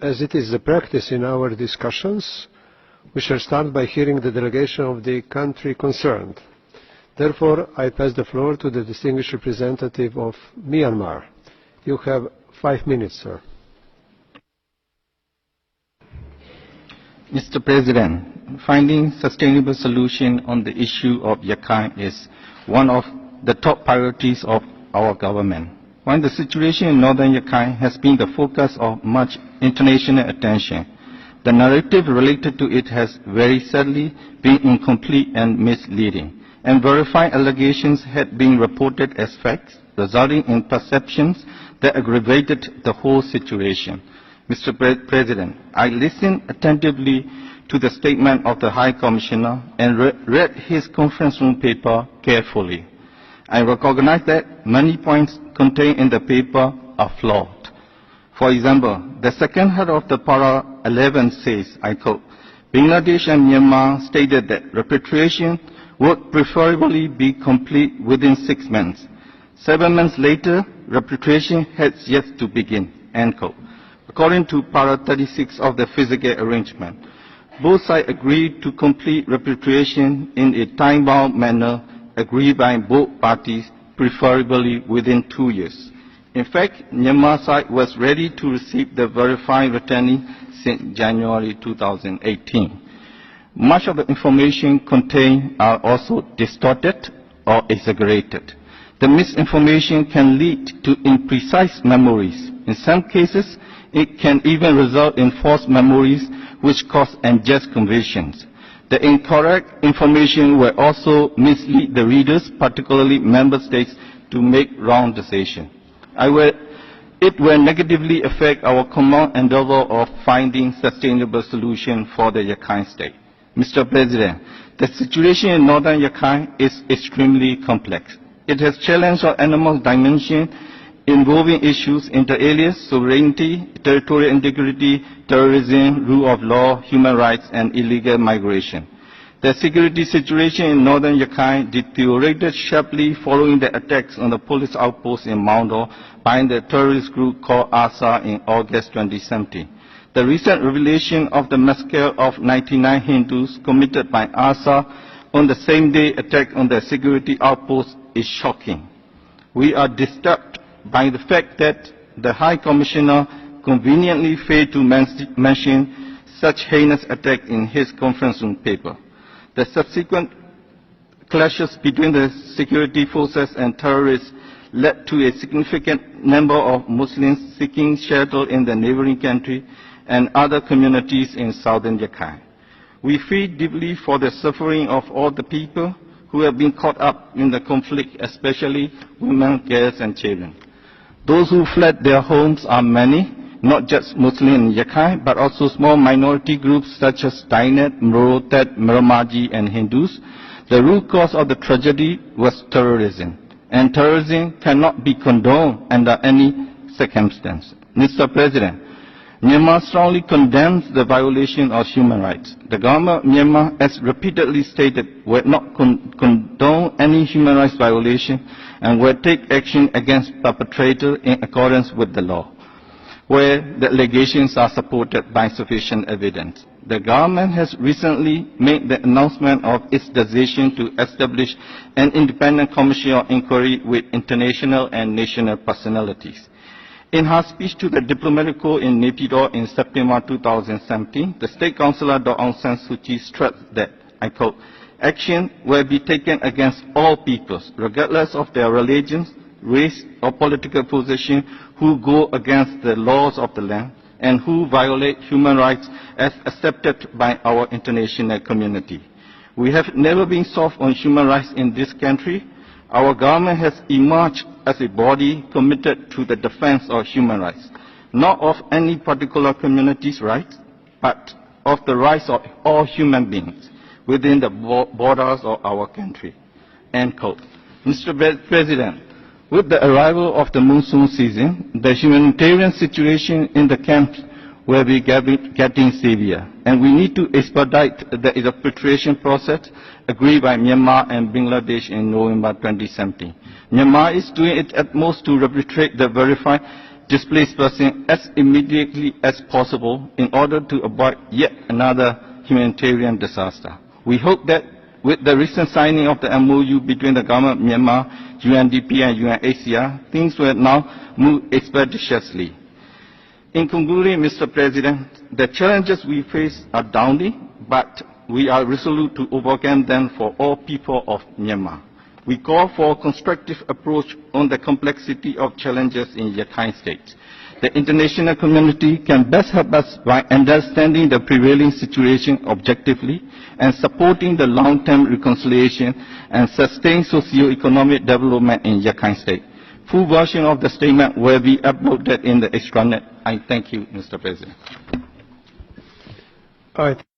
As it is the practice in our discussions, we shall start by hearing the delegation of the country concerned. Therefore, I pass the floor to the distinguished representative of Myanmar. You have 5 minutes, sir. Mr. President, finding sustainable solution on the issue of Rakhine is one of the top priorities of our government. While the situation in northern Rakhine has been the focus of much international attention, the narrative related to it has very sadly been incomplete and misleading, and verified allegations had been reported as facts, resulting in perceptions that aggravated the whole situation. Mr. President, I listened attentively to the statement of the High Commissioner and read his conference room paper carefully. I recognize that many points contained in the paper are flawed. For example, the second head of the para 11 says, I quote, Bangladesh and Myanmar stated that repatriation would preferably be complete within 6 months. 7 months later, repatriation has yet to begin, end quote. According to para 36 of the physical arrangement, both sides agreed to complete repatriation in a time-bound manner agreed by both parties, preferably within 2 years. In fact, Myanmar side was ready to receive the verified returnee since January 2018. Much of the information contained are also distorted or exaggerated. The misinformation can lead to imprecise memories. In some cases, it can even result in false memories which cause unjust convictions. The incorrect information will also mislead the readers, particularly member states, to make wrong decisions. It will negatively affect our common endeavor of finding sustainable solution for the Rakhine state. Mr. President, the situation in northern Rakhine is extremely complex. It has challenged our animal dimension involving issues inter alia, sovereignty, territorial integrity, terrorism, rule of law, human rights, and illegal migration. The security situation in northern Rakhine deteriorated sharply following the attacks on the police outpost in Maundo by the terrorist group called ASA in August 2017. The recent revelation of the massacre of 99 Hindus committed by ASA on the same day attack on the security outpost is shocking. We are disturbed by the fact that the High Commissioner conveniently failed to mention such heinous attack in his conference room paper. The subsequent clashes between the security forces and terrorists led to a significant number of Muslims seeking shelter in the neighboring country and other communities in southern Rakhine. We feel deeply for the suffering of all the people who have been caught up in the conflict, especially women, girls, and children. Those who fled their homes are many, not just Muslim in Rakhine, but also small minority groups such as Dainet, Morotat, Miramaji, and Hindus. The root cause of the tragedy was terrorism, and terrorism cannot be condoned under any circumstance. Mr. President, Myanmar strongly condemns the violation of human rights. The government of Myanmar, as repeatedly stated, will not condone any human rights violation and will take action against perpetrators in accordance with the law, where the allegations are supported by sufficient evidence. The government has recently made the announcement of its decision to establish an independent commission of inquiry with international and national personalities. In her speech to the diplomatic corps in Naypyidaw in September 2017, the State Councillor Aung San Suu Kyi stressed that, I quote, action will be taken against all peoples, regardless of their religions, race, or political position, who go against the laws of the land and who violate human rights as accepted by our international community. We have never been soft on human rights in this country. Our government has emerged as a body committed to the defense of human rights, not of any particular community's rights, but of the rights of all human beings within the borders of our country. End quote. Mr. President, with the arrival of the monsoon season, the humanitarian situation in the camps will be getting severe, and we need to expedite the repatriation process agreed by Myanmar and Bangladesh in November 2017. Myanmar is doing its utmost to repatriate the verified displaced persons as immediately as possible in order to avoid yet another humanitarian disaster. We hope that with the recent signing of the MOU between the government of Myanmar, UNDP and UNHCR, things will now move expeditiously. In concluding, Mr. President, the challenges we face are daunting, but we are resolute to overcome them for all people of Myanmar. We call for a constructive approach on the complexity of challenges in Rakhine State. The international community can best help us by understanding the prevailing situation objectively and supporting the long-term reconciliation and sustained socio-economic development in Rakhine State. Full version of the statement will be uploaded in the extranet. I thank you, Mr. President. All right.